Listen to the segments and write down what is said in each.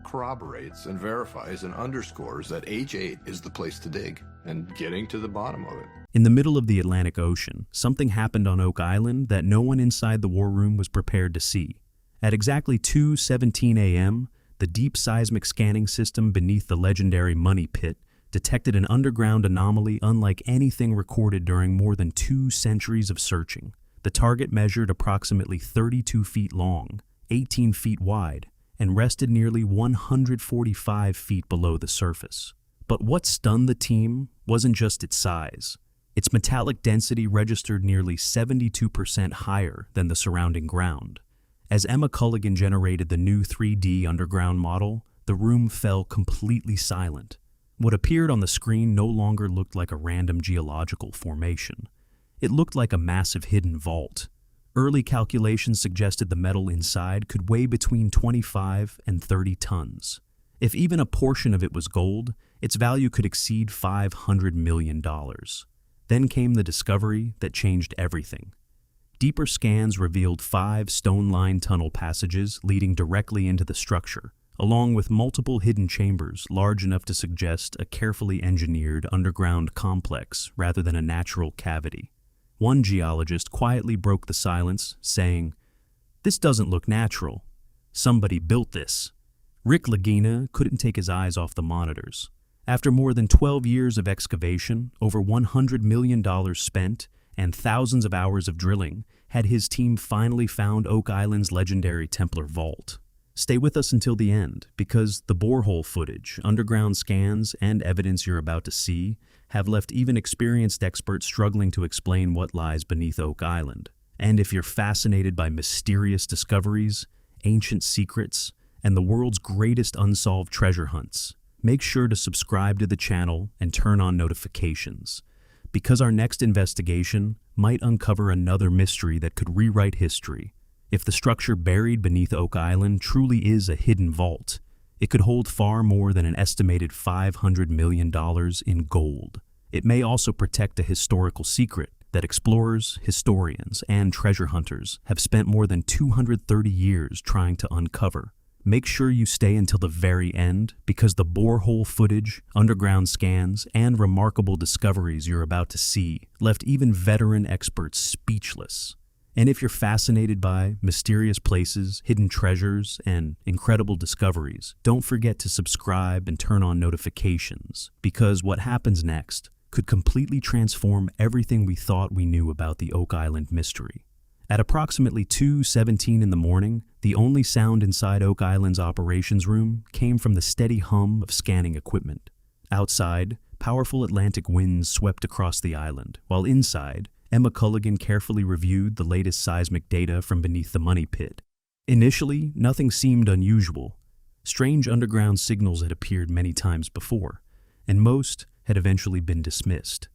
corroborates and verifies and underscores that H8 is the place to dig and getting to the bottom of it. In the middle of the Atlantic Ocean, something happened on Oak Island that no one inside the war room was prepared to see. At exactly 2:17 a.m., the deep seismic scanning system beneath the legendary Money Pit detected an underground anomaly unlike anything recorded during more than 2 centuries of searching. The target measured approximately 32 feet long, 18 feet wide, and rested nearly 145 feet below the surface. But what stunned the team wasn't just its size. Its metallic density registered nearly 72% higher than the surrounding ground. As Emma Culligan generated the new 3D underground model, the room fell completely silent. What appeared on the screen no longer looked like a random geological formation. It looked like a massive hidden vault. Early calculations suggested the metal inside could weigh between 25 and 30 tons. If even a portion of it was gold, its value could exceed $500 million. Then came the discovery that changed everything. Deeper scans revealed 5 stone-lined tunnel passages leading directly into the structure, along with multiple hidden chambers large enough to suggest a carefully engineered underground complex rather than a natural cavity. One geologist quietly broke the silence, saying, "This doesn't look natural. Somebody built this." Rick Lagina couldn't take his eyes off the monitors. After more than 12 years of excavation, over $100 million spent, and thousands of hours of drilling, had his team finally found Oak Island's legendary Templar Vault. Stay with us until the end, because the borehole footage, underground scans, and evidence you're about to see have left even experienced experts struggling to explain what lies beneath Oak Island. And if you're fascinated by mysterious discoveries, ancient secrets, and the world's greatest unsolved treasure hunts, make sure to subscribe to the channel and turn on notifications, because our next investigation might uncover another mystery that could rewrite history. If the structure buried beneath Oak Island truly is a hidden vault, it could hold far more than an estimated $500 million in gold. It may also protect a historical secret that explorers, historians, and treasure hunters have spent more than 230 years trying to uncover. Make sure you stay until the very end, because the borehole footage, underground scans, and remarkable discoveries you're about to see left even veteran experts speechless. And if you're fascinated by mysterious places, hidden treasures, and incredible discoveries, don't forget to subscribe and turn on notifications, because what happens next could completely transform everything we thought we knew about the Oak Island mystery. At approximately 2:17 in the morning, the only sound inside Oak Island's operations room came from the steady hum of scanning equipment. Outside, powerful Atlantic winds swept across the island, while inside, Emma Culligan carefully reviewed the latest seismic data from beneath the Money Pit. Initially, nothing seemed unusual. Strange underground signals had appeared many times before, and most had eventually been dismissed.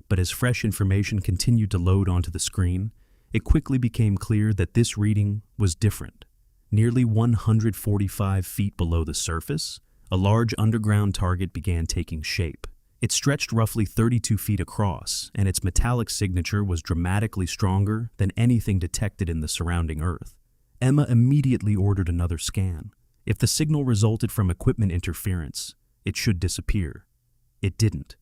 But as fresh information continued to load onto the screen, it quickly became clear that this reading was different. Nearly 145 feet below the surface, a large underground target began taking shape. It stretched roughly 32 feet across, and its metallic signature was dramatically stronger than anything detected in the surrounding Earth. Emma immediately ordered another scan. If the signal resulted from equipment interference, it should disappear. It didn't.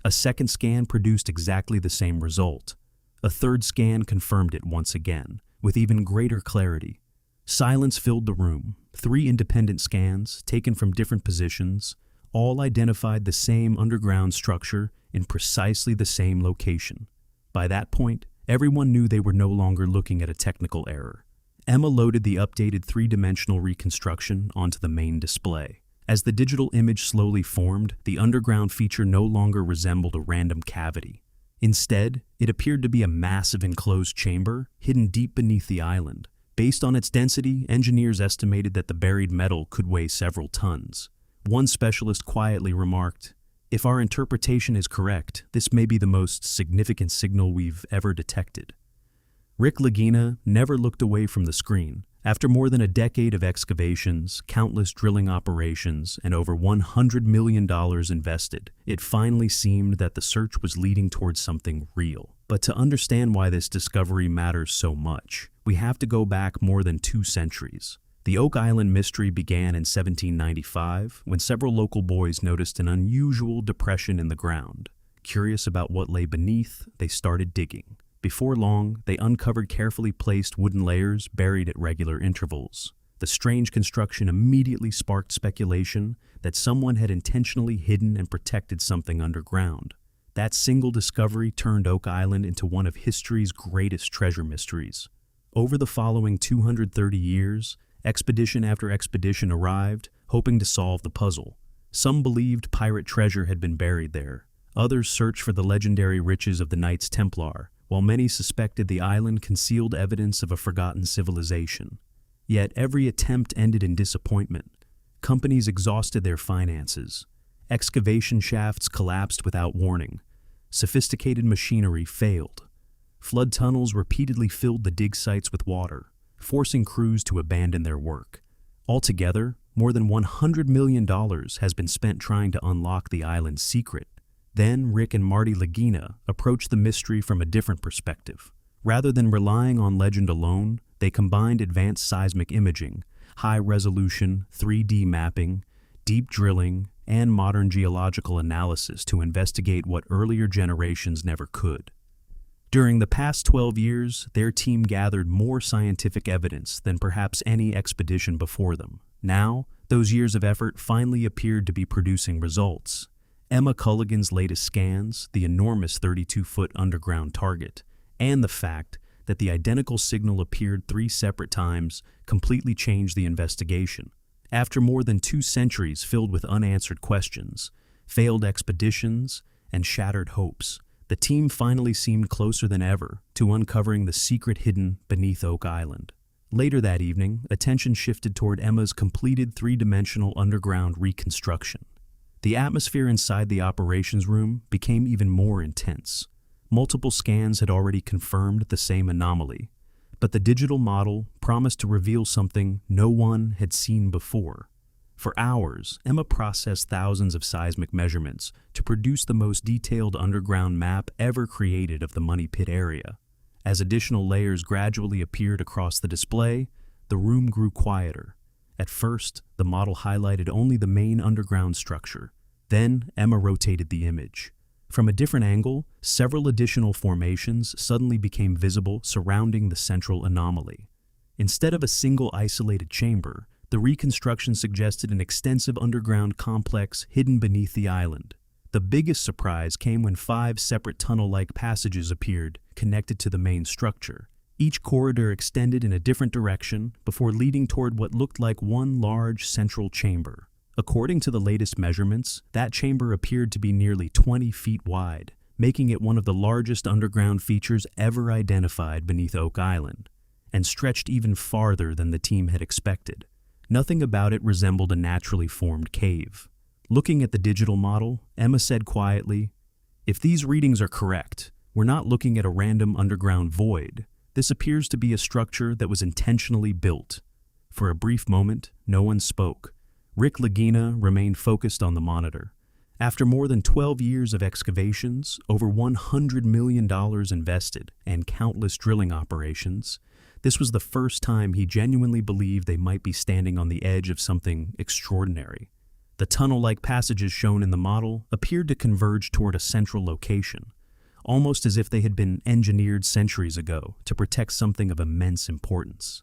A second scan produced exactly the same result. A third scan confirmed it once again, with even greater clarity. Silence filled the room. 3 independent scans, taken from different positions, all identified the same underground structure in precisely the same location. By that point, everyone knew they were no longer looking at a technical error. Emma loaded the updated 3-dimensional reconstruction onto the main display. As the digital image slowly formed, the underground feature no longer resembled a random cavity. Instead, it appeared to be a massive enclosed chamber hidden deep beneath the island. Based on its density, engineers estimated that the buried metal could weigh several tons. One specialist quietly remarked, "If our interpretation is correct, this may be the most significant signal we've ever detected." Rick Lagina never looked away from the screen. After more than a decade of excavations, countless drilling operations, and over $100 million invested, it finally seemed that the search was leading towards something real. But to understand why this discovery matters so much, we have to go back more than 2 centuries. The Oak Island mystery began in 1795 when several local boys noticed an unusual depression in the ground. Curious about what lay beneath, they started digging. Before long, they uncovered carefully placed wooden layers buried at regular intervals. The strange construction immediately sparked speculation that someone had intentionally hidden and protected something underground. That single discovery turned Oak Island into one of history's greatest treasure mysteries. Over the following 230 years, expedition after expedition arrived, hoping to solve the puzzle. Some believed pirate treasure had been buried there. Others searched for the legendary riches of the Knights Templar, while many suspected the island concealed evidence of a forgotten civilization. Yet every attempt ended in disappointment. Companies exhausted their finances. Excavation shafts collapsed without warning. Sophisticated machinery failed. Flood tunnels repeatedly filled the dig sites with water, forcing crews to abandon their work. Altogether, more than $100 million has been spent trying to unlock the island's secret. Then Rick and Marty Lagina approached the mystery from a different perspective. Rather than relying on legend alone, they combined advanced seismic imaging, high-resolution 3D mapping, deep drilling, and modern geological analysis to investigate what earlier generations never could. During the past 12 years, their team gathered more scientific evidence than perhaps any expedition before them. Now, those years of effort finally appeared to be producing results. Emma Culligan's latest scans, the enormous 32-foot underground target, and the fact that the identical signal appeared 3 separate times completely changed the investigation. After more than 2 centuries filled with unanswered questions, failed expeditions, and shattered hopes, the team finally seemed closer than ever to uncovering the secret hidden beneath Oak Island. Later that evening, attention shifted toward Emma's completed 3-dimensional underground reconstruction. The atmosphere inside the operations room became even more intense. Multiple scans had already confirmed the same anomaly, but the digital model promised to reveal something no one had seen before. For hours, Emma processed thousands of seismic measurements to produce the most detailed underground map ever created of the Money Pit area. As additional layers gradually appeared across the display, the room grew quieter. At first, the model highlighted only the main underground structure. Then, Emma rotated the image. From a different angle, several additional formations suddenly became visible surrounding the central anomaly. Instead of a single isolated chamber, the reconstruction suggested an extensive underground complex hidden beneath the island. The biggest surprise came when 5 separate tunnel-like passages appeared, connected to the main structure. Each corridor extended in a different direction before leading toward what looked like one large central chamber. According to the latest measurements, that chamber appeared to be nearly 20 feet wide, making it one of the largest underground features ever identified beneath Oak Island, and stretched even farther than the team had expected. Nothing about it resembled a naturally formed cave. Looking at the digital model, Emma said quietly, "If these readings are correct, we're not looking at a random underground void. This appears to be a structure that was intentionally built." For a brief moment, no one spoke. Rick Lagina remained focused on the monitor. After more than 12 years of excavations, over $100 million invested, and countless drilling operations, this was the first time he genuinely believed they might be standing on the edge of something extraordinary. The tunnel-like passages shown in the model appeared to converge toward a central location, almost as if they had been engineered centuries ago to protect something of immense importance.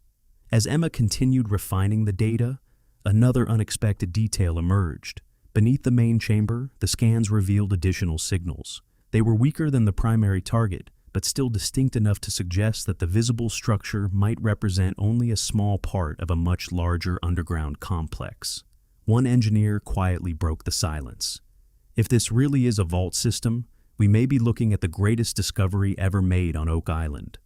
As Emma continued refining the data, another unexpected detail emerged. Beneath the main chamber, the scans revealed additional signals. They were weaker than the primary target, but still distinct enough to suggest that the visible structure might represent only a small part of a much larger underground complex. One engineer quietly broke the silence. If this really is a vault system, we may be looking at the greatest discovery ever made on Oak Island.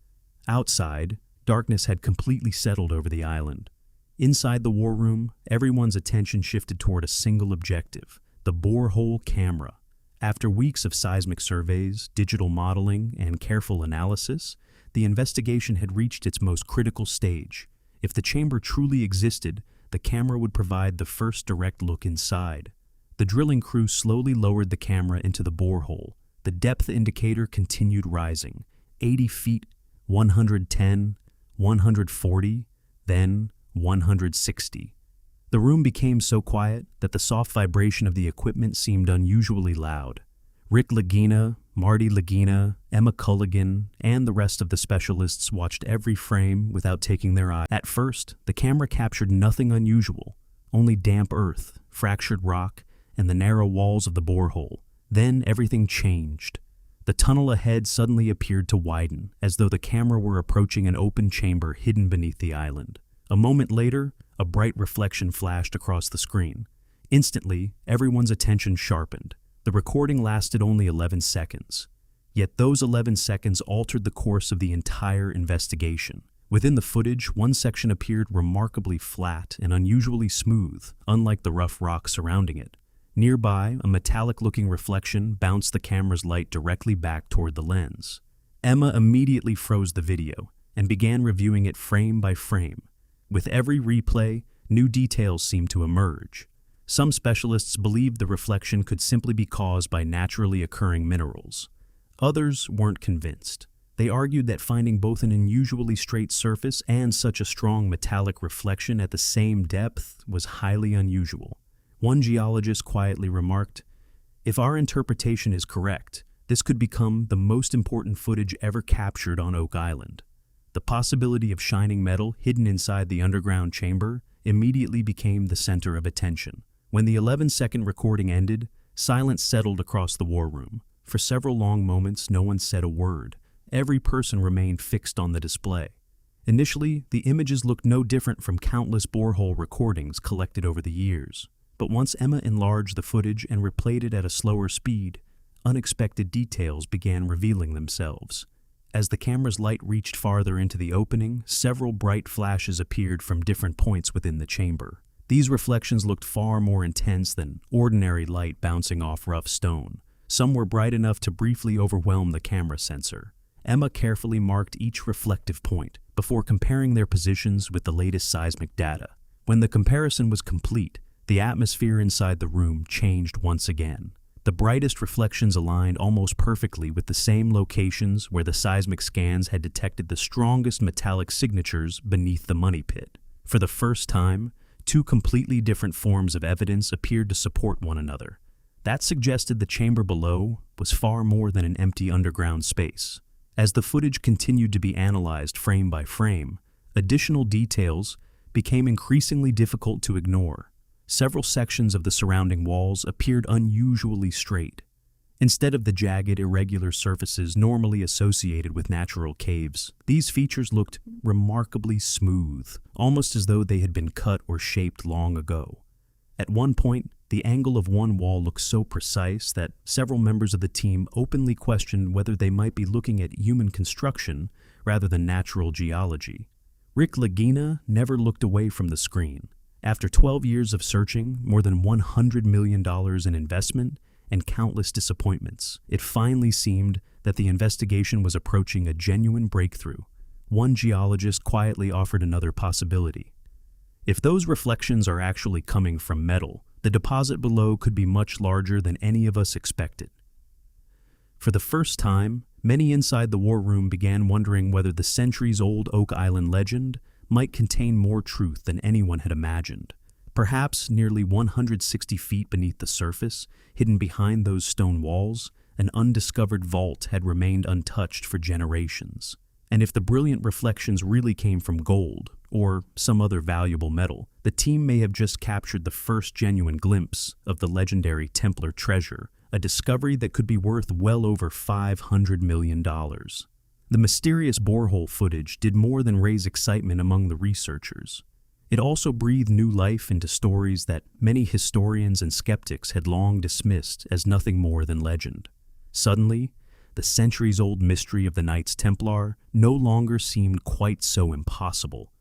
Outside, darkness had completely settled over the island. Inside the war room, everyone's attention shifted toward a single objective, the Borehole camera. After weeks of seismic surveys, digital modeling, and careful analysis, the investigation had reached its most critical stage. If the chamber truly existed, the camera would provide the first direct look inside. The drilling crew slowly lowered the camera into the borehole. The depth indicator continued rising. 80 feet, 110, 140, then 160. The room became so quiet that the soft vibration of the equipment seemed unusually loud. Rick Lagina, Marty Lagina, Emma Culligan, and the rest of the specialists watched every frame without taking their eye. At first, the camera captured nothing unusual, only damp earth, fractured rock, and the narrow walls of the borehole. Then everything changed. The tunnel ahead suddenly appeared to widen, as though the camera were approaching an open chamber hidden beneath the island. A moment later, a bright reflection flashed across the screen. Instantly, everyone's attention sharpened. The recording lasted only 11 seconds. Yet those 11 seconds altered the course of the entire investigation. Within the footage, one section appeared remarkably flat and unusually smooth, unlike the rough rock surrounding it. Nearby, a metallic-looking reflection bounced the camera's light directly back toward the lens. Emma immediately froze the video and began reviewing it frame by frame. With every replay, new details seemed to emerge. Some specialists believed the reflection could simply be caused by naturally occurring minerals. Others weren't convinced. They argued that finding both an unusually straight surface and such a strong metallic reflection at the same depth was highly unusual. One geologist quietly remarked, "If our interpretation is correct, this could become the most important footage ever captured on Oak Island." The possibility of shining metal hidden inside the underground chamber immediately became the center of attention. When the 11-second recording ended, silence settled across the war room. For several long moments, no one said a word. Every person remained fixed on the display. Initially, the images looked no different from countless borehole recordings collected over the years. But once Emma enlarged the footage and replayed it at a slower speed, unexpected details began revealing themselves. As the camera's light reached farther into the opening, several bright flashes appeared from different points within the chamber. These reflections looked far more intense than ordinary light bouncing off rough stone. Some were bright enough to briefly overwhelm the camera sensor. Emma carefully marked each reflective point before comparing their positions with the latest seismic data. When the comparison was complete, the atmosphere inside the room changed once again. The brightest reflections aligned almost perfectly with the same locations where the seismic scans had detected the strongest metallic signatures beneath the money pit. For the first time, two completely different forms of evidence appeared to support one another. That suggested the chamber below was far more than an empty underground space. As the footage continued to be analyzed frame by frame, additional details became increasingly difficult to ignore. Several sections of the surrounding walls appeared unusually straight. Instead of the jagged, irregular surfaces normally associated with natural caves, these features looked remarkably smooth, almost as though they had been cut or shaped long ago. At one point, the angle of one wall looked so precise that several members of the team openly questioned whether they might be looking at human construction rather than natural geology. Rick Lagina never looked away from the screen. After 12 years of searching, more than $100 million in investment, and countless disappointments, it finally seemed that the investigation was approaching a genuine breakthrough. One geologist quietly offered another possibility. If those reflections are actually coming from metal, the deposit below could be much larger than any of us expected. For the first time, many inside the war room began wondering whether the centuries-old Oak Island legend might contain more truth than anyone had imagined. Perhaps nearly 160 feet beneath the surface, hidden behind those stone walls, an undiscovered vault had remained untouched for generations. And if the brilliant reflections really came from gold, or some other valuable metal, the team may have just captured the first genuine glimpse of the legendary Templar treasure, a discovery that could be worth well over $500 million. The mysterious borehole footage did more than raise excitement among the researchers. It also breathed new life into stories that many historians and skeptics had long dismissed as nothing more than legend. Suddenly, the centuries-old mystery of the Knights Templar no longer seemed quite so impossible.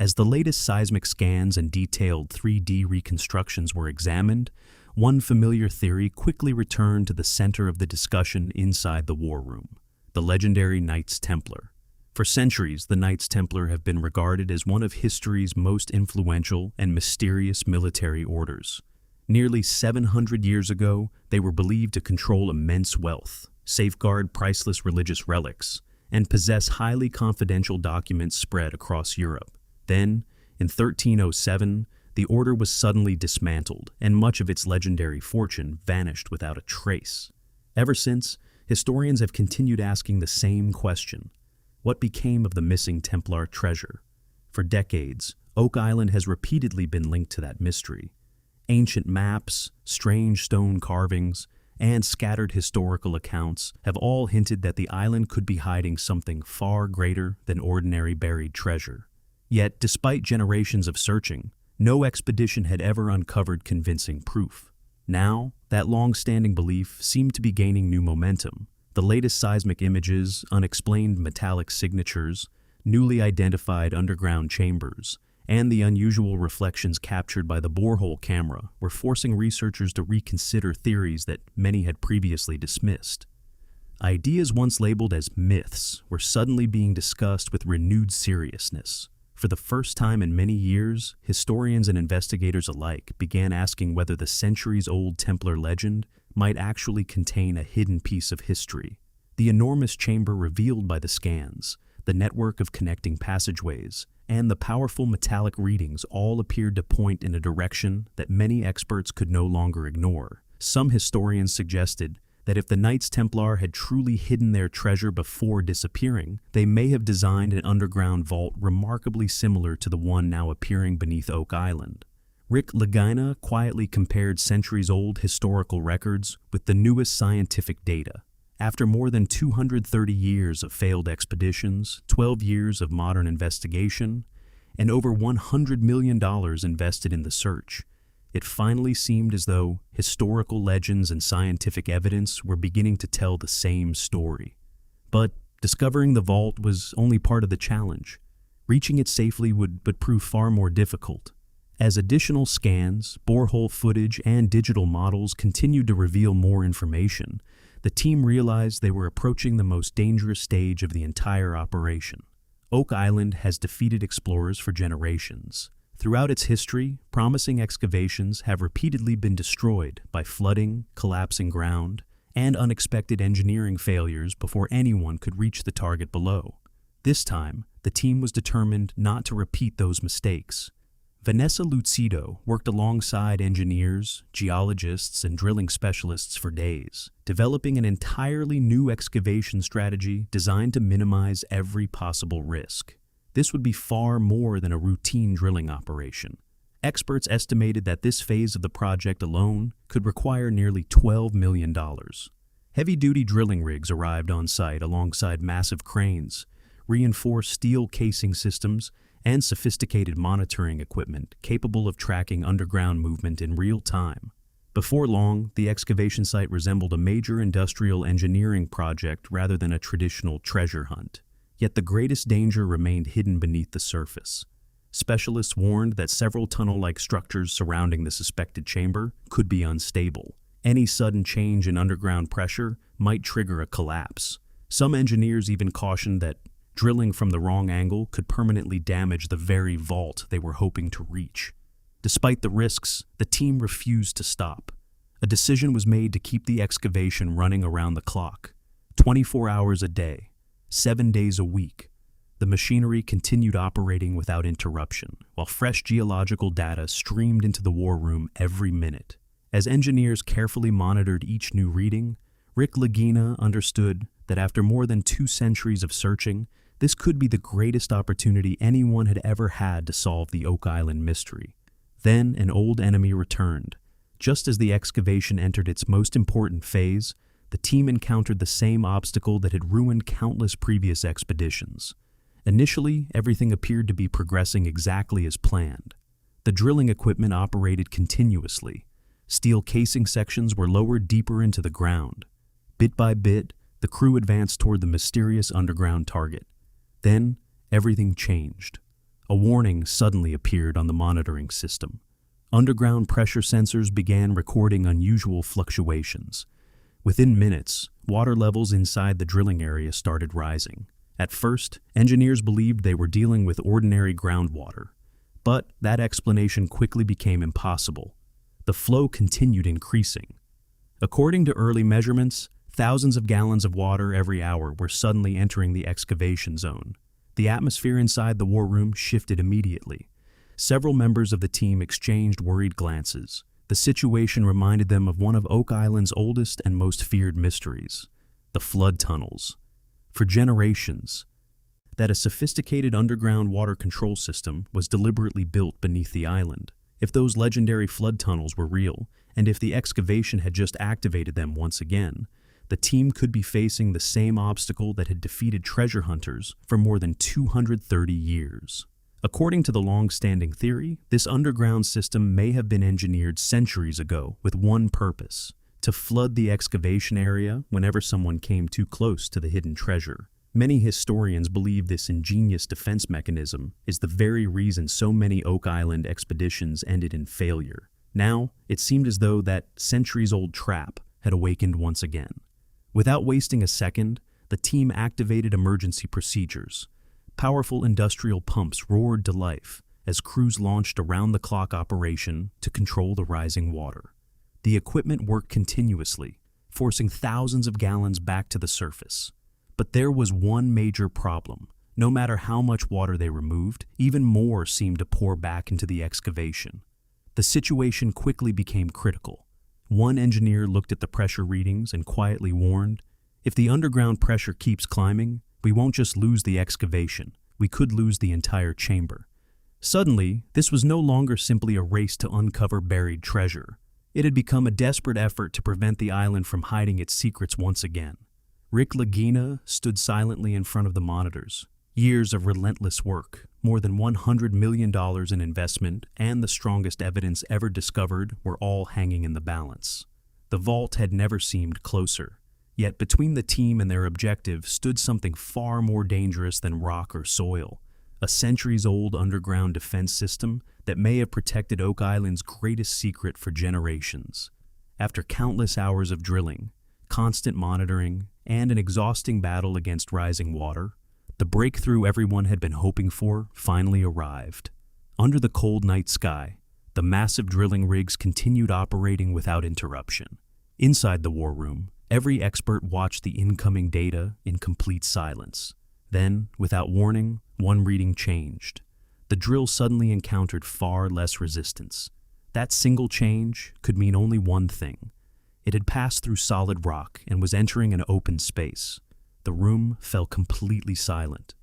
As the latest seismic scans and detailed 3D reconstructions were examined, one familiar theory quickly returned to the center of the discussion inside the war room: the legendary Knights Templar. For centuries, the Knights Templar have been regarded as one of history's most influential and mysterious military orders. Nearly 700 years ago, they were believed to control immense wealth, safeguard priceless religious relics, and possess highly confidential documents spread across Europe. Then, In 1307, the order was suddenly dismantled, and much of its legendary fortune vanished without a trace. Ever since, historians have continued asking the same question: what became of the missing Templar treasure? For decades, Oak Island has repeatedly been linked to that mystery. Ancient maps, strange stone carvings, and scattered historical accounts have all hinted that the island could be hiding something far greater than ordinary buried treasure. Yet, despite generations of searching, no expedition had ever uncovered convincing proof. Now, that long-standing belief seemed to be gaining new momentum. The latest seismic images, unexplained metallic signatures, newly identified underground chambers, and the unusual reflections captured by the Borehole camera were forcing researchers to reconsider theories that many had previously dismissed. Ideas once labeled as myths were suddenly being discussed with renewed seriousness. For the first time in many years, historians and investigators alike began asking whether the centuries-old Templar legend might actually contain a hidden piece of history. The enormous chamber revealed by the scans, the network of connecting passageways, and the powerful metallic readings all appeared to point in a direction that many experts could no longer ignore. Some historians suggested that if the Knights Templar had truly hidden their treasure before disappearing, they may have designed an underground vault remarkably similar to the one now appearing beneath Oak Island. Rick Lagina quietly compared centuries-old historical records with the newest scientific data. After more than 230 years of failed expeditions, 12 years of modern investigation, and over $100 million invested in the search, it finally seemed as though historical legends and scientific evidence were beginning to tell the same story. But discovering the vault was only part of the challenge. Reaching it safely would prove far more difficult. As additional scans, borehole footage, and digital models continued to reveal more information, the team realized they were approaching the most dangerous stage of the entire operation. Oak Island has defeated explorers for generations. Throughout its history, promising excavations have repeatedly been destroyed by flooding, collapsing ground, and unexpected engineering failures before anyone could reach the target below. This time, the team was determined not to repeat those mistakes. Vanessa Lucido worked alongside engineers, geologists, and drilling specialists for days, developing an entirely new excavation strategy designed to minimize every possible risk. This would be far more than a routine drilling operation. Experts estimated that this phase of the project alone could require nearly $12 million. Heavy-duty drilling rigs arrived on site alongside massive cranes, reinforced steel casing systems, and sophisticated monitoring equipment capable of tracking underground movement in real time. Before long, the excavation site resembled a major industrial engineering project rather than a traditional treasure hunt. Yet the greatest danger remained hidden beneath the surface. Specialists warned that several tunnel-like structures surrounding the suspected chamber could be unstable. Any sudden change in underground pressure might trigger a collapse. Some engineers even cautioned that drilling from the wrong angle could permanently damage the very vault they were hoping to reach. Despite the risks, the team refused to stop. A decision was made to keep the excavation running around the clock, 24 hours a day, 7 days a week. The machinery continued operating without interruption, while fresh geological data streamed into the war room every minute. As engineers carefully monitored each new reading, Rick Lagina understood that after more than 2 centuries of searching, this could be the greatest opportunity anyone had ever had to solve the Oak Island mystery. Then an old enemy returned. Just as the excavation entered its most important phase, the team encountered the same obstacle that had ruined countless previous expeditions. Initially, everything appeared to be progressing exactly as planned. The drilling equipment operated continuously. Steel casing sections were lowered deeper into the ground. Bit by bit, the crew advanced toward the mysterious underground target. Then, everything changed. A warning suddenly appeared on the monitoring system. Underground pressure sensors began recording unusual fluctuations. Within minutes, water levels inside the drilling area started rising. At first, engineers believed they were dealing with ordinary groundwater, but that explanation quickly became impossible. The flow continued increasing. According to early measurements, thousands of gallons of water every hour were suddenly entering the excavation zone. The atmosphere inside the war room shifted immediately. Several members of the team exchanged worried glances. The situation reminded them of one of Oak Island's oldest and most feared mysteries, the flood tunnels. For generations, that a sophisticated underground water control system was deliberately built beneath the island. If those legendary flood tunnels were real, and if the excavation had just activated them once again, the team could be facing the same obstacle that had defeated treasure hunters for more than 230 years. According to the long-standing theory, this underground system may have been engineered centuries ago with one purpose: to flood the excavation area whenever someone came too close to the hidden treasure. Many historians believe this ingenious defense mechanism is the very reason so many Oak Island expeditions ended in failure. Now, it seemed as though that centuries-old trap had awakened once again. Without wasting a second, the team activated emergency procedures. Powerful industrial pumps roared to life as crews launched around-the-clock operation to control the rising water. The equipment worked continuously, forcing thousands of gallons back to the surface. But there was one major problem. No matter how much water they removed, even more seemed to pour back into the excavation. The situation quickly became critical. One engineer looked at the pressure readings and quietly warned, "If the underground pressure keeps climbing, we won't just lose the excavation, we could lose the entire chamber." Suddenly, this was no longer simply a race to uncover buried treasure. It had become a desperate effort to prevent the island from hiding its secrets once again. Rick Lagina stood silently in front of the monitors. Years of relentless work, more than $100 million in investment, and the strongest evidence ever discovered were all hanging in the balance. The vault had never seemed closer. Yet between the team and their objective stood something far more dangerous than rock or soil, a centuries-old underground defense system that may have protected Oak Island's greatest secret for generations. After countless hours of drilling, constant monitoring, and an exhausting battle against rising water, the breakthrough everyone had been hoping for finally arrived. Under the cold night sky, the massive drilling rigs continued operating without interruption. Inside the war room, every expert watched the incoming data in complete silence. Then, without warning, one reading changed. The drill suddenly encountered far less resistance. That single change could mean only one thing. It had passed through solid rock and was entering an open space. The room fell completely silent.